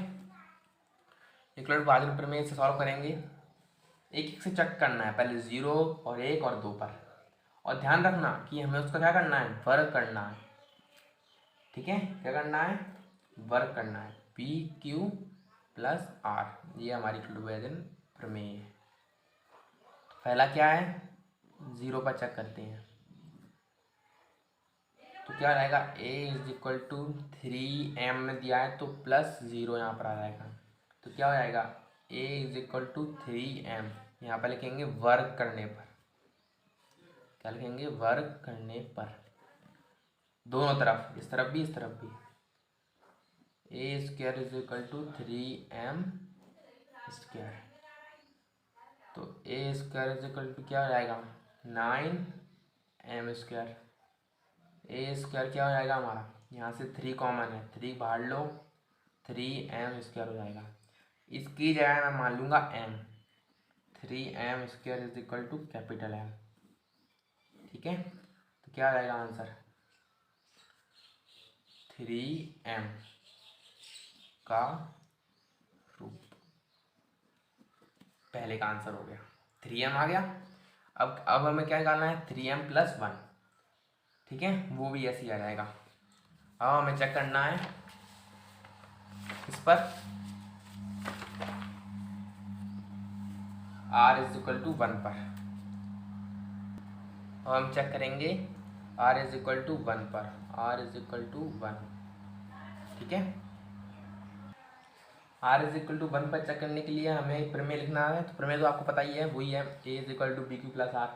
A: यूक्लिड विभाजन प्रमेय से सॉल्व करेंगे। एक एक से चेक करना है, पहले 0 और 1 और 2 पर, और ध्यान रखना कि हमें उसका क्या करना है, वर्ग करना है, ठीक है। क्या करना है, वर्ग करना है, पी क्यू प्लस आर, ये हमारी यूक्लिड विभाजन प्रमेय है। पहला क्या है, 0 पर चेक करते हैं, तो क्या रहेगा, a is equal to 3m में दिया है तो प्लस 0 यहाँ पर आ जाएगा, तो क्या हो जाएगा, a is equal to 3m, यहाँ पर लिखेंगे वर्ग करने पर, क्या लिखेंगे, वर्ग करने पर, दोनों तरफ, इस तरफ भी इस तरफ भी, a square is equal to 3m square, तो a square is equal to क्या हो जाएगा, 9m स्क्वायर, ए स्क्वायर क्या हो जाएगा हमारा, यहाँ से 3 कॉमन है, 3 बाहर लो, 3m स्क्वायर हो जाएगा। इसकी जगह मैं मान लूँगा m, 3m square is equal to capital M, ठीक है। तो क्या आ जाएगा आंसर, 3m का रूप, पहले का आंसर हो गया, 3m आ गया। अब हमें क्या निकालना है, 3m प्लस 1, ठीक है, वो भी ऐसे ही आ जाएगा। अब हमें चेक करना है इस पर, r इज इक्वल टू 1 पर, अब हम चेक करेंगे r इज इक्वल टू 1 पर, r इज इक्वल टू 1, ठीक है। r इज इक्वल टू 1 पर चेक करने के लिए हमें प्रमेय लिखना है, तो प्रमेय तो आपको पता ही है, वही है, a is equal to b q plus r,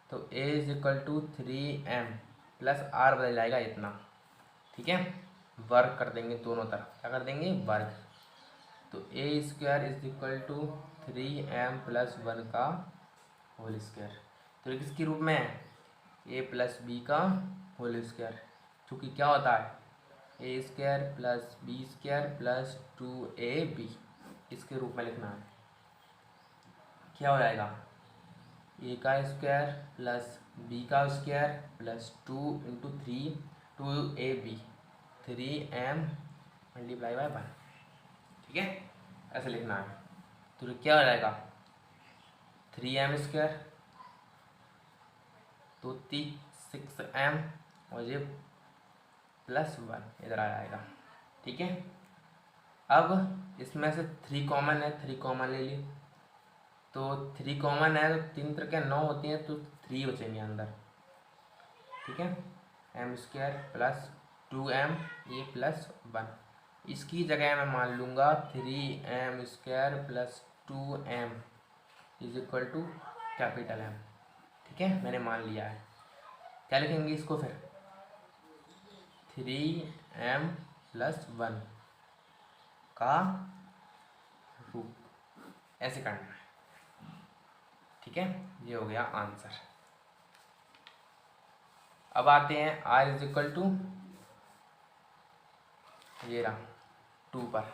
A: तो a is equal to 3m plus r बदल जाएगा इतना, ठीक है। वर्ग कर देंगे दोनों तरफ, क्या कर देंगे, वर्ग, तो a square is equal to 3m plus 1 का होल स्क्वायर, तो किसके रूप में है, a प्लस बी का होल स्क्वायर, चूँकि क्या होता है, A square plus B square plus 2ab, इसके रूप में लिखना है। क्या हो जाएगा, ए का स्क्वायर प्लस बी का square plus 2 into 3, 2ab, 3m multiply by 1, ठीक है, ऐसे लिखना है। तो क्या हो जाएगा, 3m स्क्वायर, तो 6m, और ये प्लस 1 इधर आ जाएगा, ठीक है। अब इसमें से 3 कॉमन है, 3 कॉमन ले ली, तो 3 कॉमन है तो 3 तरह के 9 होती हैं, तो 3 बचेंगे अंदर, ठीक है। m स्क्वायर प्लस 2m, ये प्लस 1, इसकी जगह मैं मान लूँगा 3m square plus 2m is equal to capital M, ठीक है, मैंने मान लिया है। क्या लिखेंगे इसको फिर, 3m प्लस 1 का रूप, ऐसे करना है, ठीक है, ये हो गया आंसर। अब आते हैं r इज इक्वल टू, ये रहा 2 पर,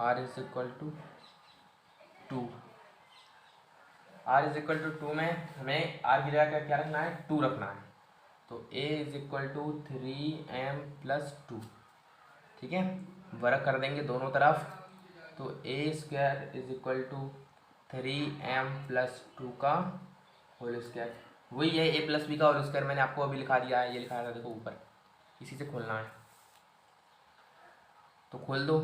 A: r is equal to 2, r is equal to 2 में हमें r की जगह क्या रखना है, 2 रखना है, तो a is equal to 3m plus 2, ठीक है, वर्ग कर देंगे दोनों तरफ, तो a square is equal to 3m plus 2 का होल स्क्वायर, वही है a प्लस बी का होल स्क्वायर, मैंने आपको अभी लिखा दिया है, ये लिखा था देखो ऊपर, इसी से खोलना है, तो खोल दो,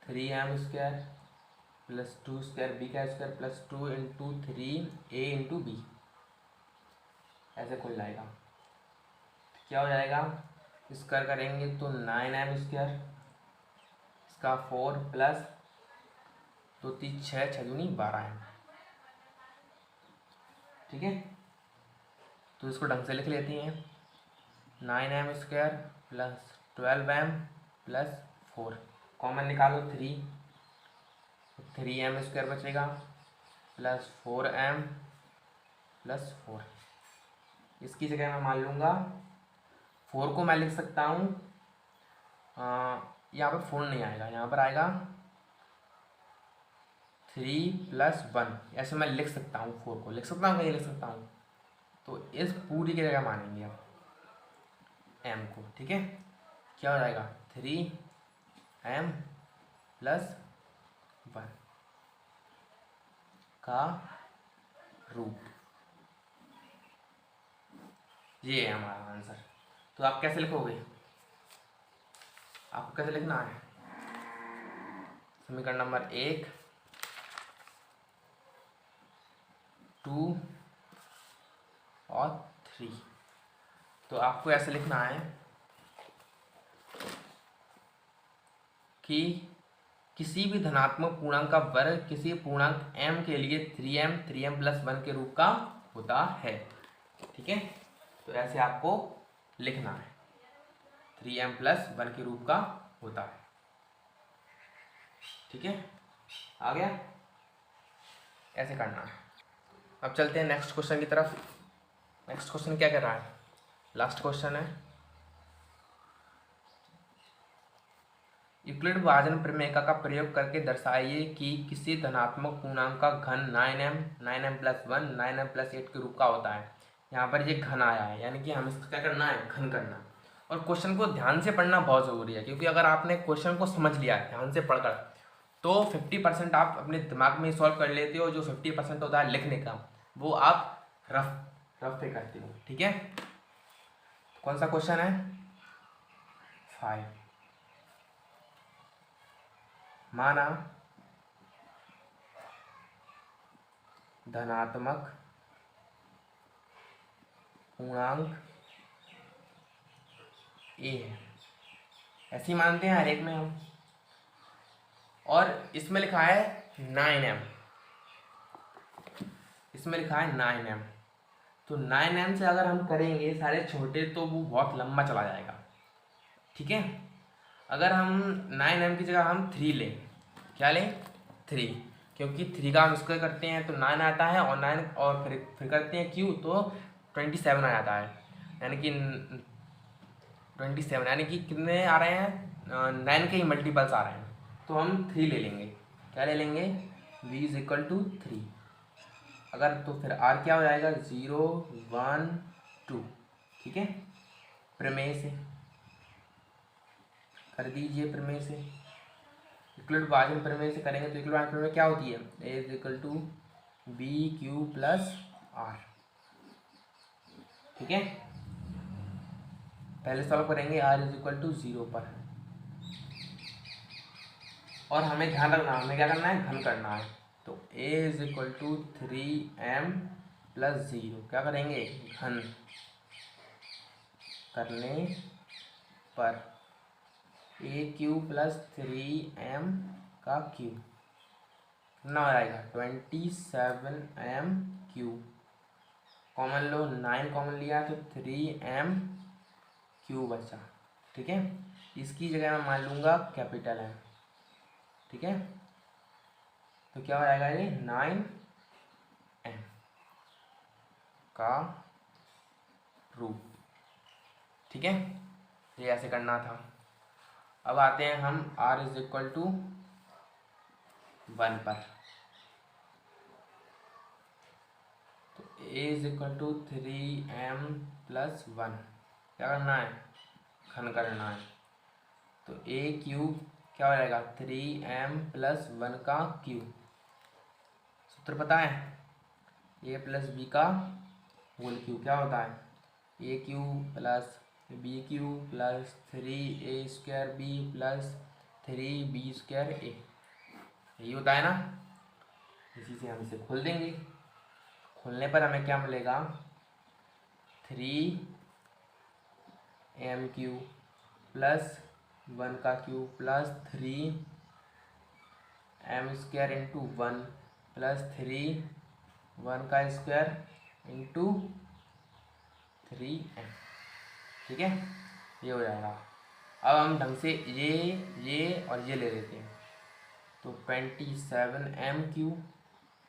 A: 3m square plus 2 square B का square plus 2 into 3a into B, ऐसे खुल जाएगा। क्या हो जाएगा, स्क्वायर करेंगे तो 9m स्क्वायर, इसका 4 प्लस 2 3 6 6 दूनी 12m, ठीक है। तो इसको ढंग से लिख लेते हैं, 9m square plus 12m plus 4, common निकालो 3, 3m स्क्वायर बचेगा प्लस 4m प्लस 4, इसकी जगह मैं मान लूँगा 4 को मैं लिख सकता हूँ, यहाँ पर 4 नहीं आएगा, यहाँ पर आएगा 3+1, ऐसे मैं लिख सकता हूँ, 4 को लिख सकता हूँ, कहीं लिख सकता हूँ। तो इस पूरी की जगह मानेंगे अब m को, ठीक है। क्या हो जाएगा 3m+1 का रूप, ये है हमारा आंसर। तो आप कैसे लिखोगे, आपको कैसे लिखना है, समीकरण नंबर 1, 2 और 3। तो आपको ऐसे लिखना है कि किसी भी धनात्मक पूर्णांक का वर्ग किसी पूर्णांक m के लिए 3m+1 के रूप का होता है, ठीक है। तो ऐसे आपको लिखना है, 3m+1 के रूप का होता है, ठीक है। आ गया, ऐसे करना है। अब चलते हैं नेक्स्ट क्वेश्चन की तरफ। नेक्स्ट क्वेश्चन क्या कर रहा है, लास्ट क्वेश्चन है। यूक्लिड विभाजन प्रमेय का प्रयोग करके दर्शाइए कि किसी धनात्मक पूर्णांक का घन 9m+1 9m+8 के रूप का होता है। यहाँ पर ये घन आया है, यानी कि हमें इसका क्या करना है, घन करना। और क्वेश्चन को ध्यान से पढ़ना बहुत ज़रूरी है, क्योंकि अगर आपने क्वेश्चन को समझ लिया है ध्यान से पढ़कर, तो 50% आप अपने दिमाग में सॉल्व कर लेते हो। जो 50% होता है लिखने का, वो आप रफ पे करते हो, ठीक है। कौन सा क्वेश्चन है, 5। माना धनात्मक पूर्णांक ए है, ऐसे ही मानते हैं हर एक में हम। और इसमें लिखा है 9m, इसमें लिखा है 9m। तो 9m से अगर हम करेंगे सारे छोटे तो वो बहुत लंबा चला जाएगा, ठीक है। अगर हम 9m की जगह हम 3 लें, क्या लें, 3, क्योंकि 3 का हम स्क्वायर करते हैं तो 9 आता है, और 9 और फिर करते हैं q तो 27 आ जाता है। यानी कि 27, यानी कि कितने आ रहे हैं, 9 के ही मल्टीपल्स आ रहे हैं। तो हम 3 ले लेंगे, क्या ले लेंगे, v = 3। अगर तो फिर r क्या हो जाएगा, 0 1 2, ठीक है। प्रमेय से कर दीजिए, प्रमेय से यूक्लिड विभाजन प्रमेय से करेंगे तो यूक्लिड विभाजन प्रमेय क्या होती है, a = bq+r, ठीक है। पहले सॉल्व करेंगे r = 0 पर, और हमें ध्यान रखना, हमें क्या करना है, घन करना है। तो a = 3m+0, क्या करेंगे, घन करने पर aq + 3m का q कितना हो जाएगा, 27m3। कॉमन लो, 9 कॉमन लिया तो 3m3 बचा, ठीक है। इसकी जगह मैं मान लूँगा कैपिटल M, ठीक है। तो क्या हो जाएगा, ये 9m का रूप, ठीक है। ये ऐसे करना था। अब आते हैं हम r = 1 पर। तो a = 3m+1, क्या करना है, घन करना है। तो a³ क्या हो जाएगा, 3m+1 का क्यूब। सूत्र पता है, a + b का होल क्यूब क्या होता है, a³ + b³ + 3a² b + 3b² a, यही होता है ना। इसी से हम इसे खोल देंगे, खोलने पर हमें क्या मिलेगा, 3m³ + 1 का क्यूब + 3m² × 1 + 3 1 का स्क्वायर × 3m, ठीक है। ये हो जाएगा। अब हम ढंग से ये और ये ले लेते हैं। तो 27m³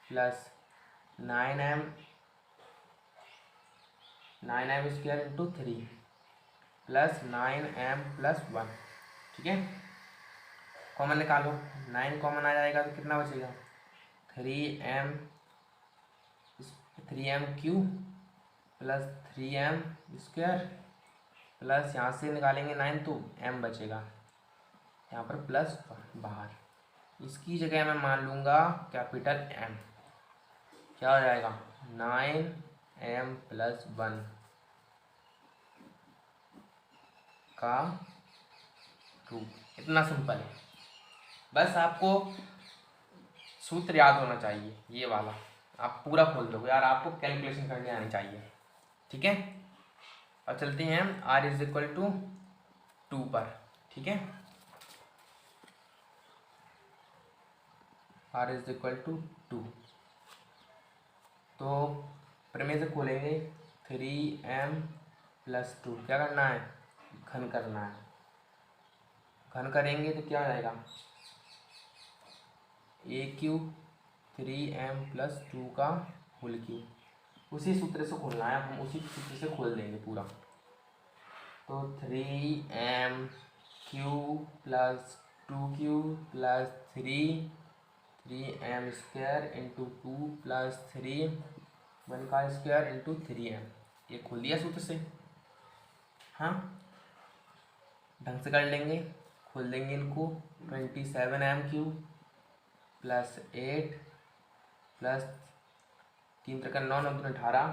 A: + 9m² × 3 + 9m+1, ठीक है। कॉमन निकालो, 9 कॉमन आ जाएगा तो कितना बचेगा, 3m³ प्लस 3m² प्लस यहाँ से निकालेंगे 9 तो m बचेगा, यहाँ पर प्लस बाहर, इसकी जगह मैं मान लूँगा कैपिटल M। क्या हो जाएगा 9m+1 का रूट। इतना सिंपल है, बस आपको सूत्र याद होना चाहिए ये वाला, आप पूरा खोल दोगे यार, आपको कैलकुलेशन करने आनी चाहिए। ठीक है, और चलते हैं हम r=2 पर। ठीक है, r=2 तो प्रमेय से खोलेंगे 3m+2, क्या करना है घन करना है, घन करेंगे तो क्या हो जाएगा a³ 3m+2 का होल क्यूब। उसी सूत्र से खोलना है, हम उसी सूत्र से खोल देंगे पूरा। तो 3m³ + 2³ + 3m² × 2 + 3 1 का स्क्वायर × 3m, ये खोल दिया सूत्र से। हाँ, ढंग से कर लेंगे, खोल देंगे इनको। 27m³ + 8 + 3 × 9 9 × 18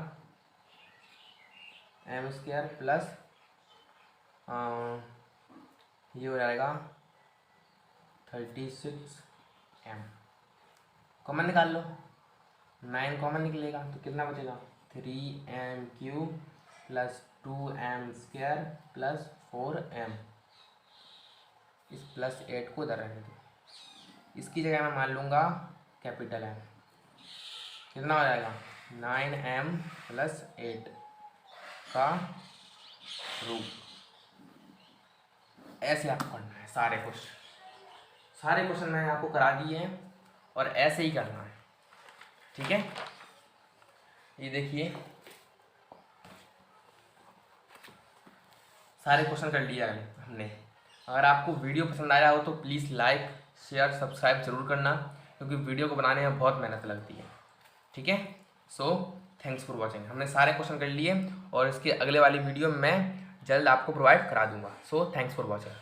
A: m² प्लस ये हो जाएगा 36m। कॉमन निकाल लो, 9 कॉमन निकलेगा तो कितना बचेगा 3m³ + 2m² + 4m। इस +8 को उधर रहने दो, इसकी जगह मैं मान लूँगा कैपिटल M। कितना हो जाएगा 9m+8 का रूट। ऐसे आपको करना है सारे क्वेश्चन मैंने आपको करा दिए हैं और ऐसे ही करना है। ठीक है, ये देखिए सारे क्वेश्चन कर लिया है हमने। अगर आपको वीडियो पसंद आया हो तो प्लीज़ लाइक शेयर सब्सक्राइब ज़रूर करना, क्योंकि वीडियो को बनाने में बहुत मेहनत लगती है। ठीक है, सो थैंक्स फॉर वॉचिंग। हमने सारे क्वेश्चन कर लिए और इसके अगले वाली वीडियो मैं जल्द आपको प्रोवाइड करा दूंगा। So thanks for watching.